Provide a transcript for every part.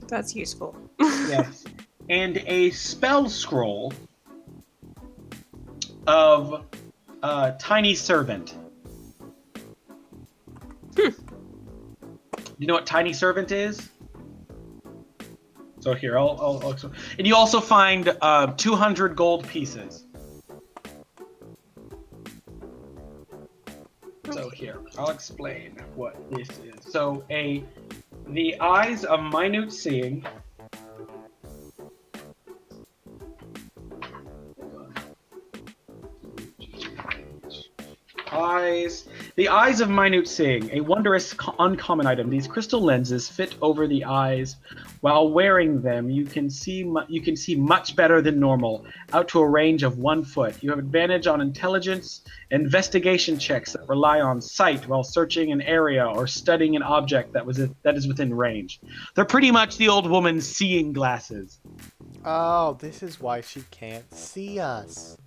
That's useful. Yes. And a spell scroll of Tiny Servant. You know what Tiny Servant is? So here, I'll and you also find 200 gold pieces. So here, I'll explain what this is. So the eyes of minute seeing. The eyes of minute seeing, a wondrous uncommon item. These crystal lenses fit over the eyes. While wearing them, you can see much better than normal, out to a range of 1 foot. You have advantage on intelligence, investigation checks that rely on sight while searching an area or studying an object that is within range. They're pretty much the old woman's seeing glasses. Oh, this is why she can't see us.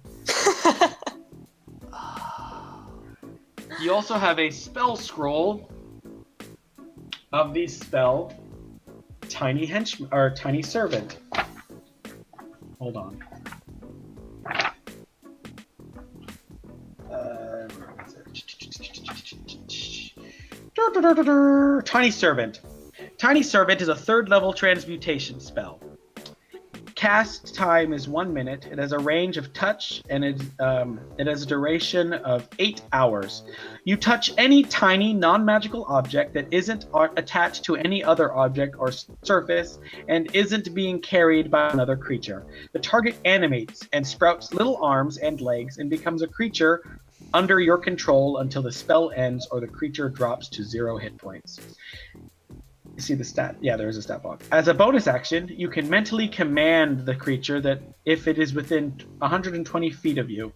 You also have a spell scroll of the spell Tiny Servant. Hold on. Tiny Servant. Tiny Servant is a 3rd level transmutation spell. Cast time is 1 minute. It has a range of touch, and it has a duration of 8 hours. You touch any tiny, non-magical object that isn't attached to any other object or surface and isn't being carried by another creature. The target animates and sprouts little arms and legs and becomes a creature under your control until the spell ends or the creature drops to 0 hit points. You see the stat? Yeah, there is a stat block. As a bonus action, you can mentally command the creature that if it is within 120 feet of you.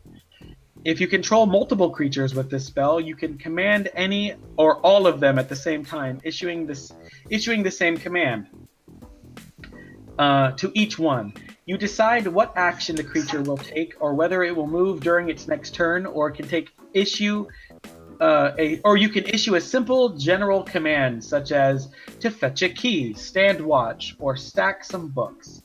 If you control multiple creatures with this spell, you can command any or all of them at the same time, issuing the same command to each one. You decide what action the creature will take, or whether it will move during its next turn, or you can issue a simple general command, such as to fetch a key, stand watch, or stack some books.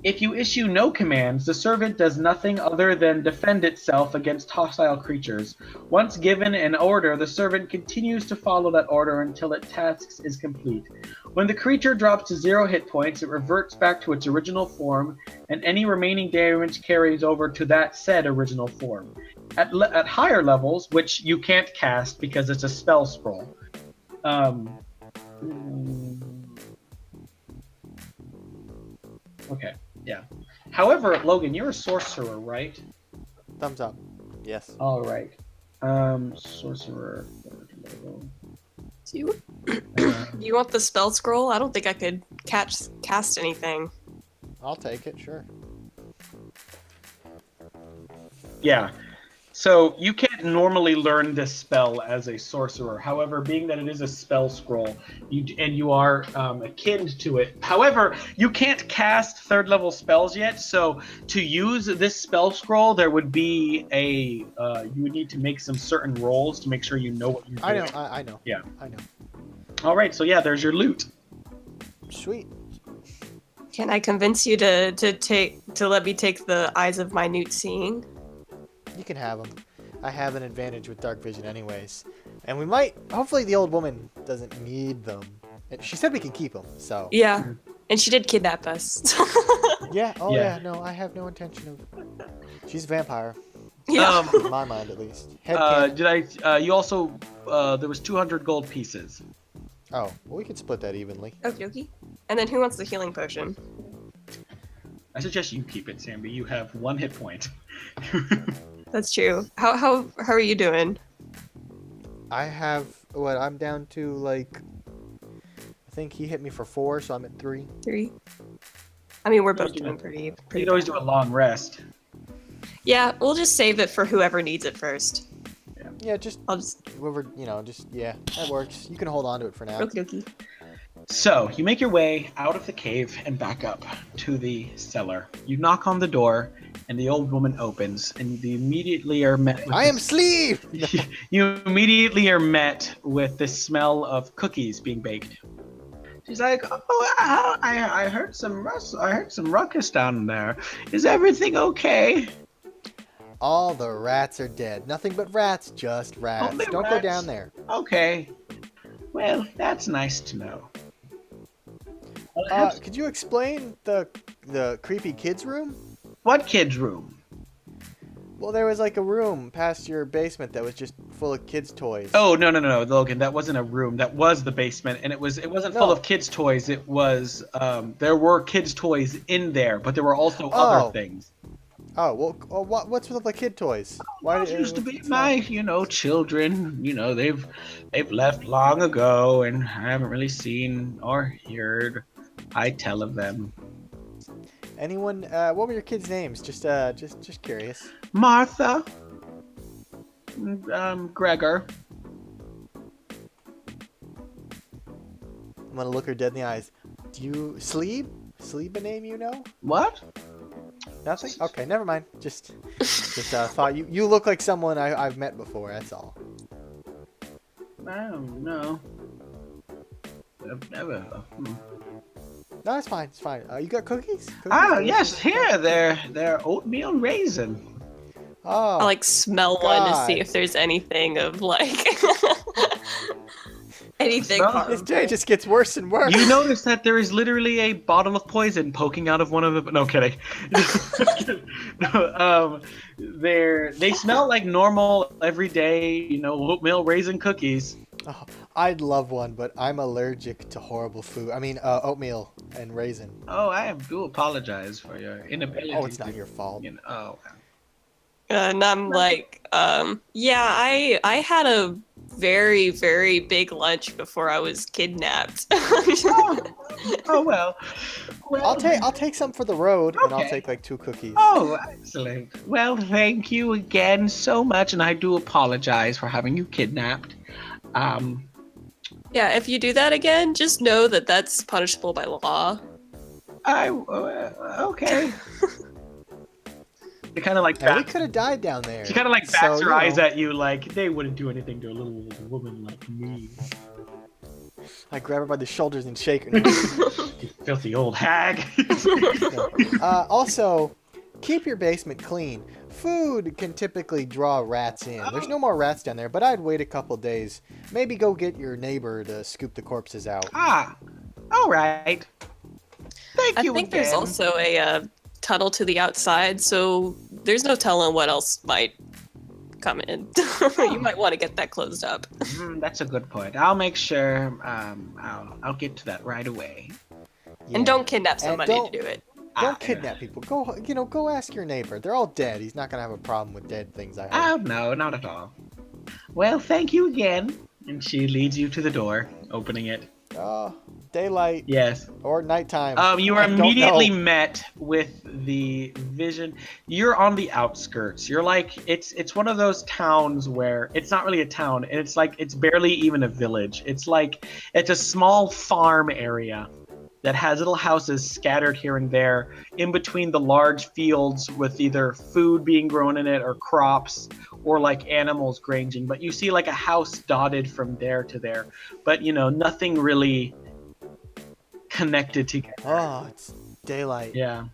If you issue no commands, the servant does nothing other than defend itself against hostile creatures. Once given an order, the servant continues to follow that order until its task is complete. When the creature drops to 0 hit points, it reverts back to its original form, and any remaining damage carries over to that said original form. At higher levels, which you can't cast because it's a spell scroll. Okay, yeah. However, Logan, you're a sorcerer, right? Thumbs up. Yes. All right. Sorcerer. Do you want the spell scroll? I don't think I could cast anything. I'll take it, sure. Yeah. So you can't normally learn this spell as a sorcerer. However, being that it is a spell scroll, you are akin to it. However, you can't cast 3rd level spells yet. So to use this spell scroll, there would be you would need to make some certain rolls to make sure you know what you're doing. I know. Yeah. I know. All right. So yeah, there's your loot. Sweet. Can I convince you to let me take the eyes of minute seeing? You can have them. I have an advantage with dark vision anyways. And we might... Hopefully the old woman doesn't need them. She said we can keep them, so... Yeah. And she did kidnap us. Yeah. Oh, Yeah. yeah. No, I have no intention of... She's a vampire. Yeah. In my mind, at least. Headcanon. You also... there was 200 gold pieces. Oh, well, we could split that evenly. Okie dokie. And then who wants the healing potion? I suggest you keep it, Samby. You have 1 hit point. That's true. How are you doing? I have... What, I'm down to, like... I think he hit me for 4, so I'm at 3. 3. I mean, we're both doing pretty. You'd always do a long rest. Yeah, we'll just save it for whoever needs it first. Yeah, just... I'll just... Whoever, yeah, that works. You can hold on to it for now. Okie dokie. So, you make your way out of the cave and back up to the cellar. You knock on the door, and the old woman opens, and you immediately are met with... I am sleep! You immediately are met with the smell of cookies being baked. She's like, oh, I heard I heard some ruckus down there. Is everything okay? All the rats are dead. Nothing but rats, just rats. Only Don't go rats. down there. Okay. Well, that's nice to know. Well, Could you explain the creepy kids room? what kid's room? Well, there was like a room past your basement that was just full of kids' toys. Oh, no, Logan. That wasn't a room. That was the basement, and it wasn't full No. of kids' toys. It was there were kids' toys in there, but there were also other things. Oh, well, what's with the kid toys? Why Those used to be it's my, not- children. They've left long ago, and I haven't really seen or heard. I tell of them. Anyone? What were your kids' names? Just curious. Martha, Gregor. I'm gonna look her dead in the eyes. Do you Sleeb? Sleeb a name you know? What? Nothing? Okay, never mind. Just thought you look like someone I've met before. That's all. I don't know. I've never. No, it's fine. It's fine. You got cookies? Ah, yes. Here, they're oatmeal raisin. Oh, I like smell one to see God. if there's anything of like anything Smell- harmful. this day just gets worse and worse. You notice that there is literally a bottle of poison poking out of one of the. No kidding. No, they smell like normal, everyday, oatmeal raisin cookies. Oh, I'd love one, but I'm allergic to horrible food. I mean, oatmeal and raisin. Oh, I do apologize for your inability. Oh, it's not your fault. Oh. And I'm like, yeah, I had a very, very big lunch before I was kidnapped. Oh well. I'll take some for the road, and I'll Okay. take like 2 cookies. Oh, excellent. Well, thank you again so much, and I do apologize for having you kidnapped. Yeah, if you do that again, just know that that's punishable by law. Okay. She kind of like And we bats, could have died down there. she kind of like So, bats her you eyes know, at you like they wouldn't do anything to a little old woman like me. I grab her by the shoulders and shake her. You filthy old hag. Also, keep your basement clean. Food can typically draw rats in. There's no more rats down there, but I'd wait a couple days. Maybe go get your neighbor to scoop the corpses out. All right. Thank I you think again. there's also a tunnel to the outside, so there's no telling what else might come in. You might want to get that closed up. That's a good point. I'll make sure. I'll get to that right away. Yeah. And don't kidnap somebody don't- to do it. Don't kidnap people. Go ask your neighbor. They're all dead. He's not gonna have a problem with dead things. I hope. Oh no, not at all. Well, thank you again. And she leads you to the door, opening it. Daylight Yes. or nighttime. You are I don't immediately know. met with the vision. You're on the outskirts. You're like it's one of those towns where it's not really a town, and it's barely even a village. It's a small farm area that has little houses scattered here and there in between the large fields with either food being grown in it or crops or like animals grazing. But you see like a house dotted from there to there, but nothing really connected together. Oh, it's daylight. Yeah.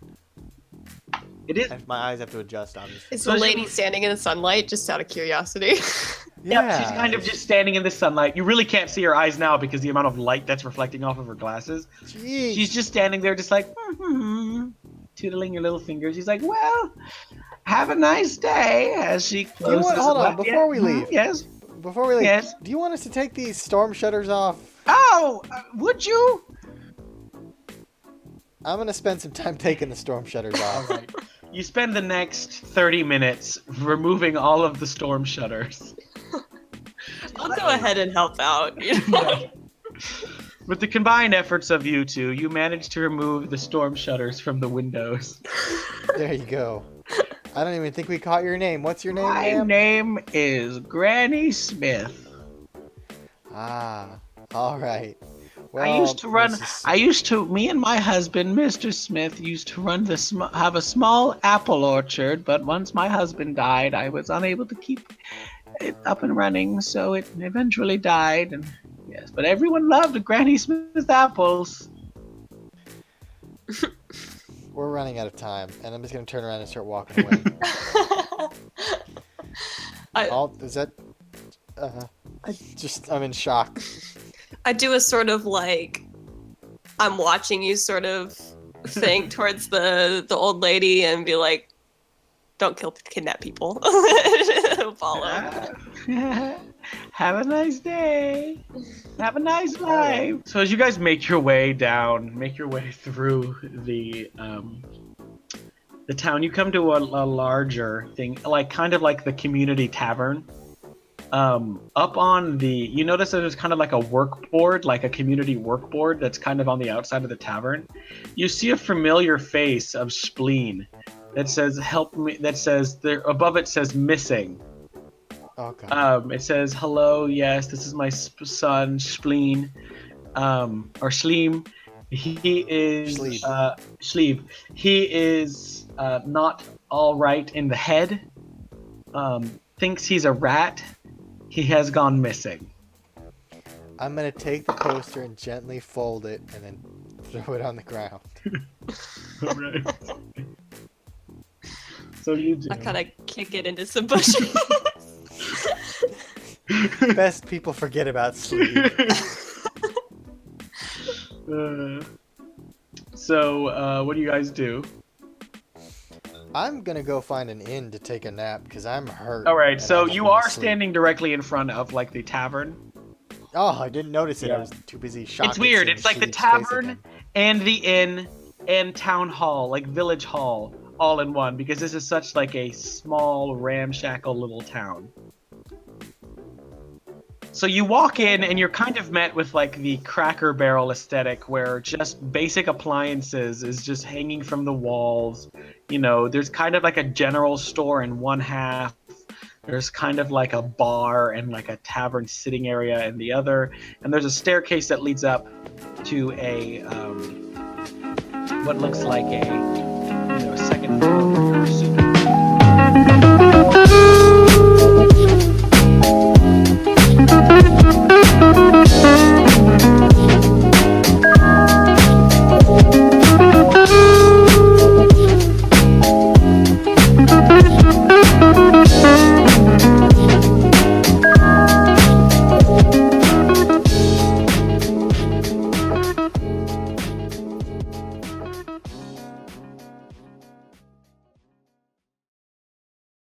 It is. My eyes have to adjust, obviously. Is the lady standing in the sunlight, just out of curiosity? Yeah, she's kind of just standing in the sunlight. You really can't see her eyes now because the amount of light that's reflecting off of her glasses. Jeez. She's just standing there just like, tootling her little fingers. She's like, well, have a nice day as she closes. Hold on, the- before we Yeah, leave. Yes. Before we leave, Yes. do you want us to take these storm shutters off? Oh, would you? I'm gonna spend some time taking the storm shutters off. You spend the next 30 minutes removing all of the storm shutters. I'll go ahead and help out. With the combined efforts of you two, you manage to remove the storm shutters from the windows. There you go. I don't even think we caught your name. What's your name, My ma'am? name is Granny Smith. Ah, all right. Well, me and my husband, Mr. Smith, used to have a small apple orchard, but once my husband died, I was unable to keep it up and running, so it eventually died, and yes. but everyone loved Granny Smith apples. We're running out of time, and I'm just gonna turn around and start walking away. Is that? I'm in shock. I do a sort of like, I'm watching you sort of thing towards the old lady and be like, don't kidnap people. Follow. Have a nice day. Have a nice life. So as you guys make your way through the town, you come to a larger thing, like kind of like the community tavern. Up on you notice that there's kind of like a work board, like a community work board that's kind of on the outside of the tavern. You see a familiar face of Spleen that says "Help me." That says there above it says "Missing." Okay. It says, "Hello, yes, this is my son Spleen, or Schleem. He is Schleeb. He is not all right in the head. Thinks he's a rat. He has gone missing." I'm gonna take the poster and gently fold it, and then throw it on the ground. All right. So you do. I kind of kick it into some bushes. Best people forget about sleep. So what do you guys do? I'm gonna go find an inn to take a nap because I'm hurt. All right, and so I just you wanna are sleep. standing directly in front of like the tavern. Oh, I didn't notice it. Yeah. I was too busy shocked. It's weird. at It's like the seeing Sleep's face tavern again. and the inn and town hall, like village hall, all in one, because this is such like a small, ramshackle little town. So you walk in and you're kind of met with like the Cracker Barrel aesthetic where just basic appliances is just hanging from the walls. You know, there's kind of like a general store in one half. There's kind of like a bar and like a tavern sitting area in the other. And there's a staircase that leads up to a, what looks like a, second floor